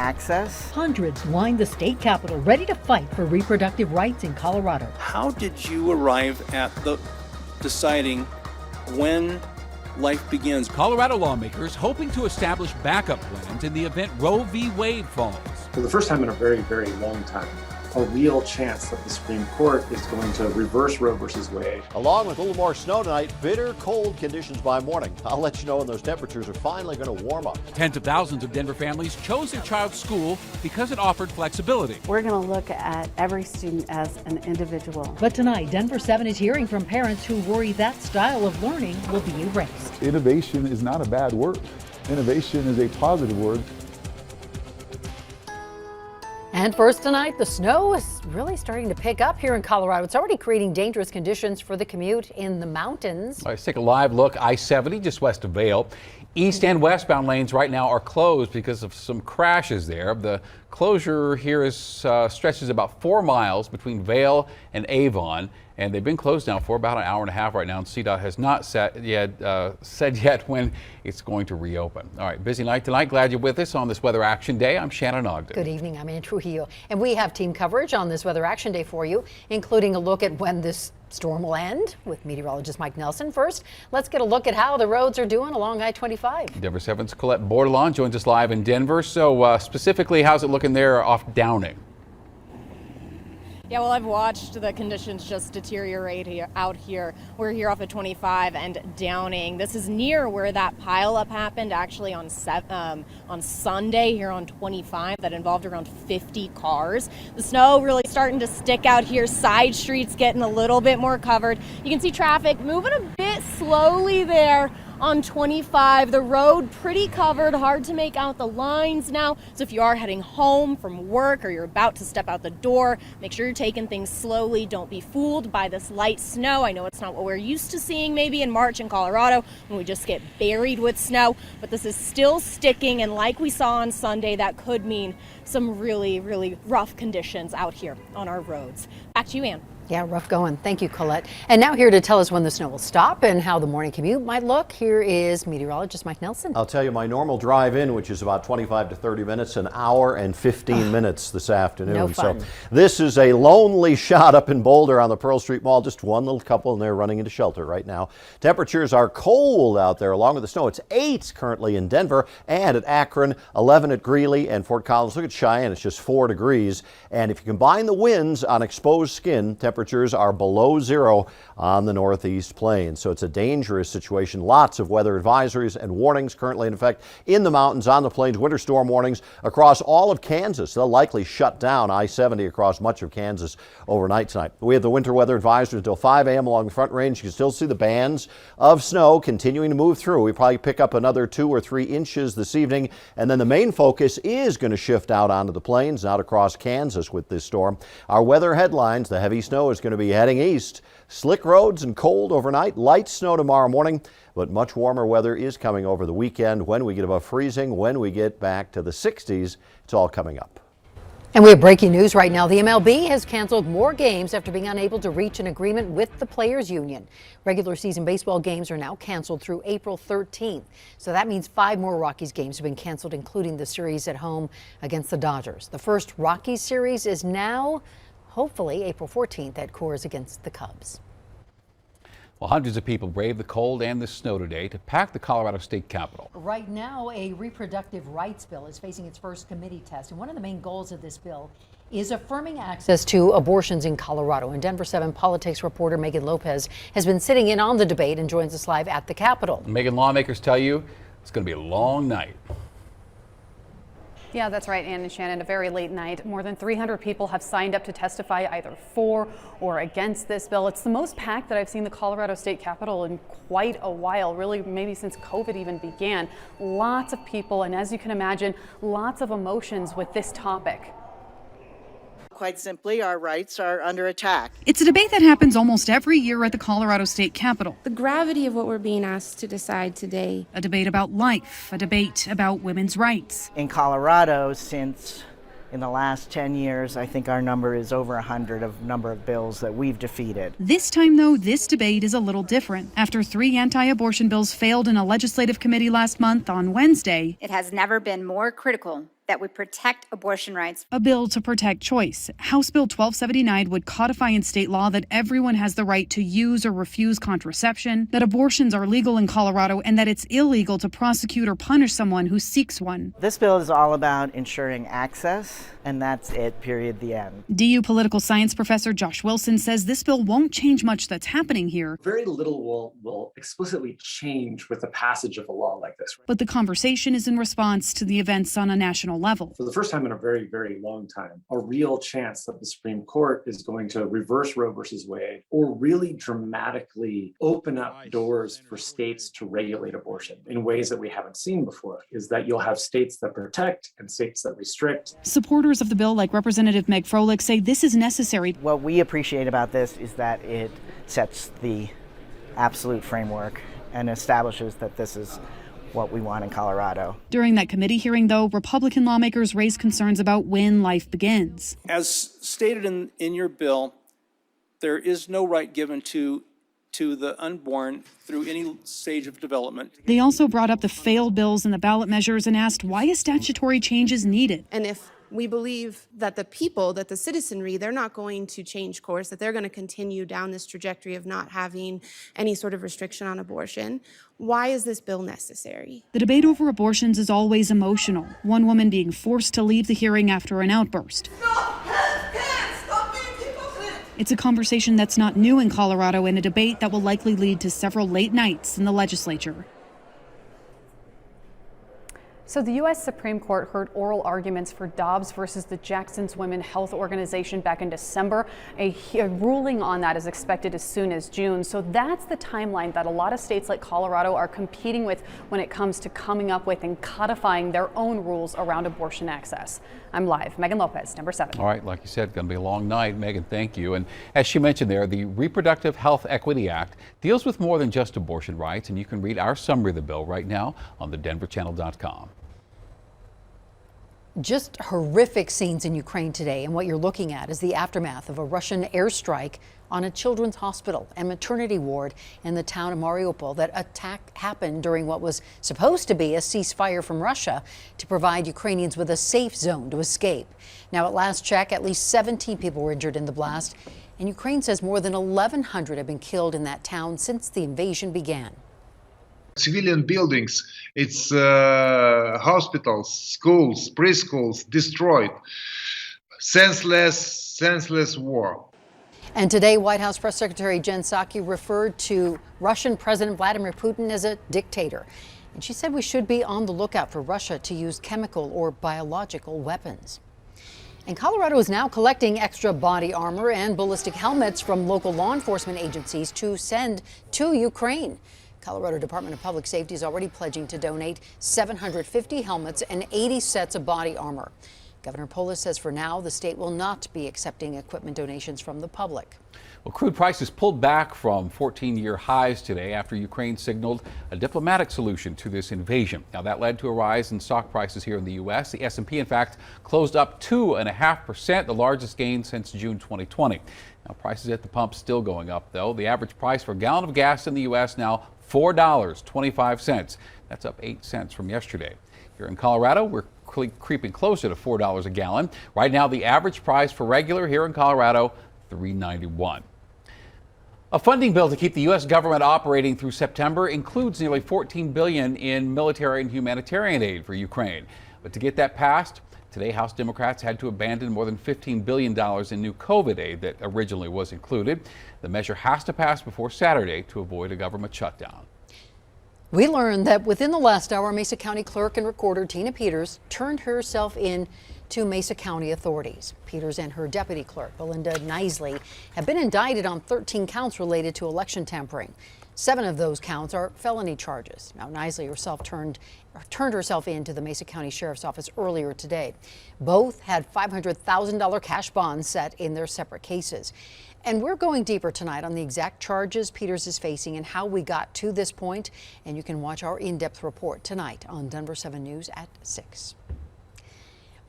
access. Hundreds lined the state capitol ready to fight for reproductive rights in Colorado. How did you arrive at deciding when life begins? Colorado lawmakers hoping to establish backup plans in the event Roe v. Wade falls. For the first time in a very, very long time, a real chance that the Supreme Court is going to reverse Roe versus Wade. Along with a little more snow tonight, bitter cold conditions by morning. I'll let you know when those temperatures are finally going to warm up. Tens of thousands of Denver families chose their child's school because it offered flexibility. We're going to look at every student as an individual. But tonight, Denver 7 is hearing from parents who worry that style of learning will be erased. Innovation is not a bad word. Innovation is a positive word. And first tonight, the snow is really starting to pick up here in Colorado. It's already creating dangerous conditions for the commute in the mountains. Let's take a live look. I-70 just west of Vail. East and westbound lanes right now are closed because of some crashes there. The closure here stretches about 4 miles between Vail and Avon, and they've been closed now for about an hour and a half right now, and CDOT has not said yet when it's going to reopen. All right, busy night tonight. Glad you're with us on this Weather Action Day. I'm Shannon Ogden. Good evening. I'm Ann Trujillo, and we have team coverage on this Weather Action Day for you, including a look at when this storm will end with meteorologist Mike Nelson. First, let's get a look at how the roads are doing along I-25. Denver 7's Colette Bordelon joins us live in Denver. So specifically, how's it looking there off Downing? Yeah, well, I've watched the conditions just deteriorate out here. We're here off of 25 and Downing. This is near where that pileup happened, actually on Sunday here on 25, that involved around 50 cars. The snow really starting to stick out here. Side streets getting a little bit more covered. You can see traffic moving a bit slowly there on 25. The road pretty covered, hard to make out the lines now. So if you are heading home from work or you're about to step out the door, make sure you're taking things slowly. Don't be fooled by this light snow. I know it's not what we're used to seeing maybe in March in Colorado when we just get buried with snow, but this is still sticking, and like we saw on Sunday, that could mean some really, really rough conditions out here on our roads. Back to you, Ann. Yeah, rough going. Thank you, Colette. And now here to tell us when the snow will stop and how the morning commute might look, here is meteorologist Mike Nelson. I'll tell you, my normal drive in, which is about 25 to 30 minutes, an hour and 15 minutes this afternoon. No fun. So this is a lonely shot up in Boulder on the Pearl Street Mall. Just one little couple, and they're running into shelter right now. Temperatures are cold out there along with the snow. It's 8 currently in Denver and at Akron, 11 at Greeley and Fort Collins. Look at Cheyenne, it's just 4 degrees. And if you combine the winds on exposed skin, temperatures are below zero on the Northeast Plains. So it's a dangerous situation. Lots of weather advisories and warnings currently in effect in the mountains, on the plains. Winter storm warnings across all of Kansas. They'll likely shut down I-70 across much of Kansas overnight tonight. We have the winter weather advisory until 5 a.m. along the Front Range. You can still see the bands of snow continuing to move through. We probably pick up another 2 or 3 inches this evening, and then the main focus is going to shift out onto the plains, out across Kansas with this storm. Our weather headlines: the heavy snow is going to be heading east. Slick roads and cold overnight. Light snow tomorrow morning, but much warmer weather is coming over the weekend when we get above freezing, when we get back to the 60s. It's all coming up. And we have breaking news right now. The MLB has canceled more games after being unable to reach an agreement with the Players Union. Regular season baseball games are now canceled through April 13th. So that means 5 more Rockies games have been canceled, including the series at home against the Dodgers. The first Rockies series is now hopefully April 14th at Coors against the Cubs. Well, hundreds of people braved the cold and the snow today to pack the Colorado State Capitol. Right now, a reproductive rights bill is facing its first committee test. And one of the main goals of this bill is affirming access to abortions in Colorado. And Denver 7 politics reporter Megan Lopez has been sitting in on the debate and joins us live at the Capitol. Megan, lawmakers tell you it's going to be a long night. Yeah, that's right, Ann and Shannon. A very late night. More than 300 people have signed up to testify either for or against this bill. It's the most packed that I've seen the Colorado State Capitol in quite a while, really maybe since COVID even began. Lots of people, and as you can imagine, lots of emotions with this topic. Quite simply, our rights are under attack. It's a debate that happens almost every year at the Colorado State Capitol. The gravity of what we're being asked to decide today. A debate about life, a debate about women's rights. In Colorado, since in the last 10 years, I think our number is over 100 of number of bills that we've defeated. This time, though, this debate is a little different. After 3 anti-abortion bills failed in a legislative committee last month, on Wednesday, it has never been more critical that would protect abortion rights. A bill to protect choice. House Bill 1279 would codify in state law that everyone has the right to use or refuse contraception, that abortions are legal in Colorado, and that it's illegal to prosecute or punish someone who seeks one. This bill is all about ensuring access, and that's it, period, the end. DU political science professor Josh Wilson says this bill won't change much that's happening here. Very little will explicitly change with the passage of a law like this. But the conversation is in response to the events on a national level. For the first time in a very, very long time, a real chance that the Supreme Court is going to reverse Roe versus Wade or really dramatically open up doors for states to regulate abortion in ways that we haven't seen before, is that you'll have states that protect and states that restrict. Supporters of the bill, like Representative Meg Froelich, say this is necessary. What we appreciate about this is that it sets the absolute framework and establishes that this is what we want in Colorado. During that committee hearing, though, Republican lawmakers raised concerns about when life begins. As stated in your bill, there is no right given to the unborn through any stage of development. They also brought up the failed bills and the ballot measures and asked why a statutory change is needed. And if we believe that the people, that the citizenry, they're not going to change course, that they're going to continue down this trajectory of not having any sort of restriction on abortion, why is this bill necessary? The debate over abortions is always emotional. One woman being forced to leave the hearing after an outburst. It's a conversation that's not new in Colorado and a debate that will likely lead to several late nights in the legislature. So the U.S. Supreme Court heard oral arguments for Dobbs versus the Jackson's Women Health Organization back in December. A ruling on that is expected as soon as June. So that's the timeline that a lot of states like Colorado are competing with when it comes to coming up with and codifying their own rules around abortion access. I'm live. Megan Lopez, number 7. All right, like you said, going to be a long night. Megan, thank you. And as she mentioned there, the Reproductive Health Equity Act deals with more than just abortion rights, and you can read our summary of the bill right now on thedenverchannel.com. Just horrific scenes in Ukraine today, and what you're looking at is the aftermath of a Russian airstrike on a children's hospital and maternity ward in the town of Mariupol. That attack happened during what was supposed to be a ceasefire from Russia to provide Ukrainians with a safe zone to escape. Now, at last check, at least 17 people were injured in the blast, and Ukraine says more than 1,100 have been killed in that town since the invasion began. Civilian buildings, it's hospitals, schools, preschools destroyed. Senseless war. And today, White House Press Secretary Jen Psaki referred to Russian President Vladimir Putin as a dictator. And she said we should be on the lookout for Russia to use chemical or biological weapons. And Colorado is now collecting extra body armor and ballistic helmets from local law enforcement agencies to send to Ukraine. Colorado Department of Public Safety is already pledging to donate 750 helmets and 80 sets of body armor. Governor Polis says for now, the state will not be accepting equipment donations from the public. Well, crude prices pulled back from 14-year highs today after Ukraine signaled a diplomatic solution to this invasion. Now, that led to a rise in stock prices here in the U.S. The S&P, in fact, closed up 2.5%, the largest gain since June 2020. Now, prices at the pump still going up, though. The average price for a gallon of gas in the U.S. now $4.25. That's up 8 cents from yesterday. Here in Colorado, we're creeping closer to $4 a gallon. Right now, the average price for regular here in Colorado, $3.91. A funding bill to keep the U.S. government operating through September includes nearly $14 billion in military and humanitarian aid for Ukraine. But to get that passed, today House Democrats had to abandon more than $15 billion in new COVID aid that originally was included. The measure has to pass before Saturday to avoid a government shutdown. We learned that within the last hour, Mesa County Clerk and Recorder Tina Peters turned herself in to Mesa County authorities. Peters and her deputy clerk, Belinda Knisley, have been indicted on 13 counts related to election tampering. 7 of those counts are felony charges. Now, Knisley herself turned herself in to the Mesa County Sheriff's Office earlier today. Both had $500,000 cash bonds set in their separate cases. And we're going deeper tonight on the exact charges Peters is facing and how we got to this point. And you can watch our in-depth report tonight on Denver 7 News at 6.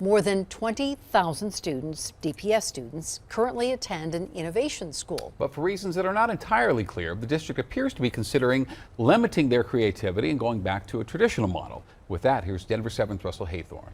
More than 20,000 students, DPS students, currently attend an innovation school. But for reasons that are not entirely clear, the district appears to be considering limiting their creativity and going back to a traditional model. With that, here's Denver 7's Russell Haythorne.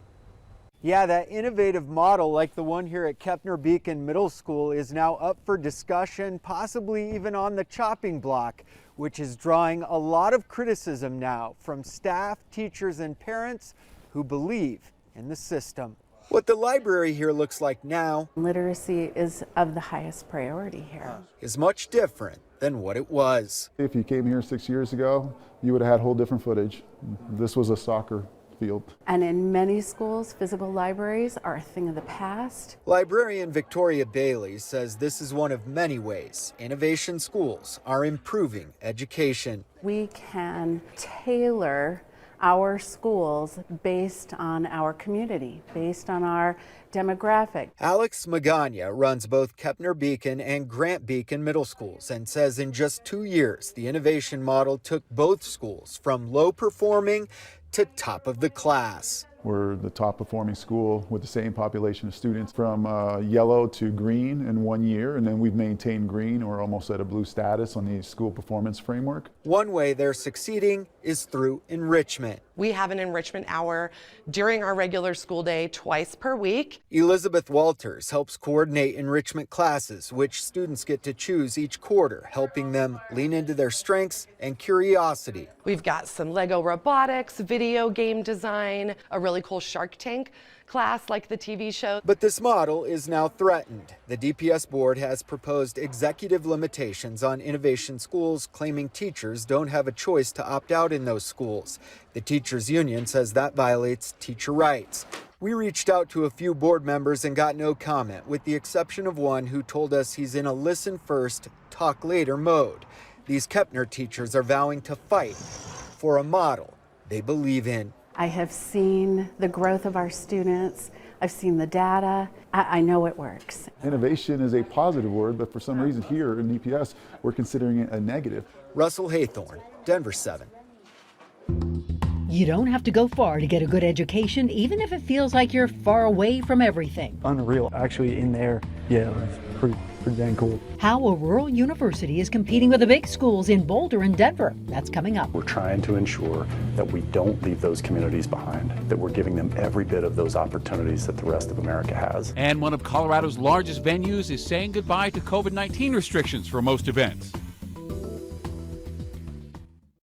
Yeah, that innovative model, like the one here at Kepner Beacon Middle School, is now up for discussion, possibly even on the chopping block, which is drawing a lot of criticism now from staff, teachers, and parents who believe in the system. What the library here looks like now, Literacy is of the highest priority here. is much different than what it was. If you came here 6 years ago, you would have had whole different footage. This was a soccer field. And in many schools, physical libraries are a thing of the past. Librarian Victoria Bailey says this is one of many ways innovation schools are improving education. We can tailor our schools based on our community, based on our demographic. Alex Magana runs both Kepner Beacon and Grant Beacon middle schools and says in just 2 years, the innovation model took both schools from low performing to top of the class. We're the top performing school with the same population of students from yellow to green in 1 year, and then we've maintained green or almost at a blue status on the school performance framework. One way they're succeeding is through enrichment. We have an enrichment hour during our regular school day twice per week. Elizabeth Walters helps coordinate enrichment classes, which students get to choose each quarter, helping them lean into their strengths and curiosity. We've got some Lego robotics, video game design, a really cool Shark Tank class like the TV show. But this model is now threatened. The DPS board has proposed executive limitations on innovation schools, claiming teachers don't have a choice to opt out in those schools. The teachers union says that violates teacher rights. We reached out to a few board members and got no comment, with the exception of one who told us he's in a listen first, talk later mode. These Kepner teachers are vowing to fight for a model they believe in. I have seen the growth of our students. I've seen the data. I know it works. Innovation is a positive word, but for some reason here in EPS, we're considering it a negative. Russell Haythorne, Denver 7. You don't have to go far to get a good education, even if it feels like you're far away from everything. Unreal. Actually in there, yeah, it was pretty dang cool. How a rural university is competing with the big schools in Boulder and Denver. That's coming up. We're trying to ensure that we don't leave those communities behind, that we're giving them every bit of those opportunities that the rest of America has. And one of Colorado's largest venues is saying goodbye to COVID-19 restrictions for most events.